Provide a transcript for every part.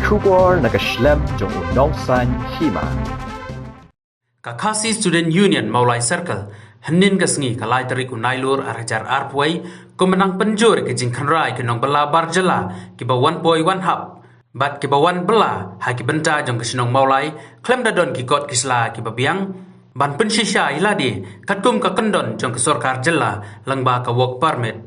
Shubor nakaslem jong unongsan hima. Kakasi Student Union Maulai Circle Henin Gasngi Kalai Tarik Unailur Arajar Arpway Kumenang penjur ke Jingkanrai ke Nong Bela Barjela Kiba 1.1 hub Bat kiba 1 bela Haki benta jong kesinong Maulai Klem dadon kikot kisla kiba biang Ban pensisya iladi Katkum ka kendon jong kesorkar jela Lengba ka work permit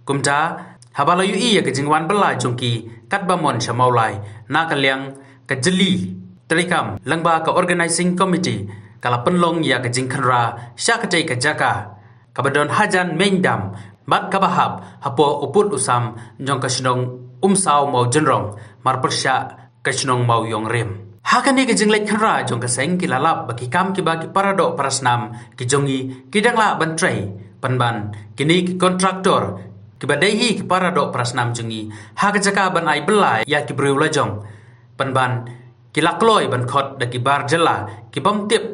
Kumta Habalayu iya ke Jingwan bela jongki Katbamon sya Maulai Na kaliang ke jeli Terikam lengba ke organizing committee Kala penlong ya ke Jingkanra Sya kecai ke jaka Kabadon hajan mengdam Bat kabahab Hapo uput usam Jong kesinong umsaw mau jenrong Marpersya kesinong mau yong rim Hakan ni ke jinglek kanra jong keseng kilalap bagi kam kibagi paradok parasnam kijongi kidangla bantrai penban kini ki kontraktor kibadai ki paradok parasnam jongi hak jaka ban ai bela ya ki briu lajong penban kilakloi ban khot da ki bar jela ki bamtip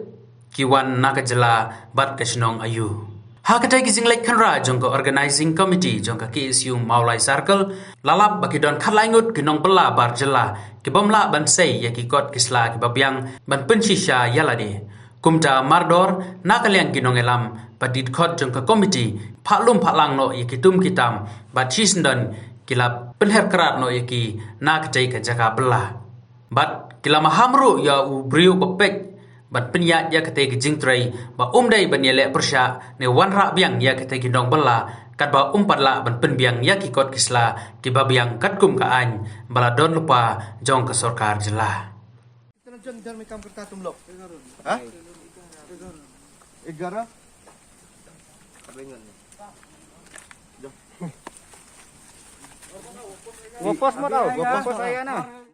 ki wan naka jela bat kesinong ayu Hakatai kising lek kanra jong ke organizing committee jong ke KSU Maulai Circle lalap bagi don khalangut kinong bela bar jela ki bomla ban sei ya ki kot kisla ki babiang ban pensisya yalade kumta mardor nakaliang kinong elam padit khot jong ke committee phalum phalang no ya ki tum kitam bat chisndon kilap penher kerat no ya ki nak jai ka jaka bela bat kilama hamru ya u briu bepek Bat penyat ya kata ke jingtrai ba umdai ban yelek persya ne wanra biang ya kata ginong bela kat ba umpadla ban penbiang ya kikot kisla ki babiang kat kum ka an bala don lupa jong ke sorkar jela Jon jar mekam kerta tumlok. Ha? 11. Kabengan. Gopos mo daw, gopos saya na.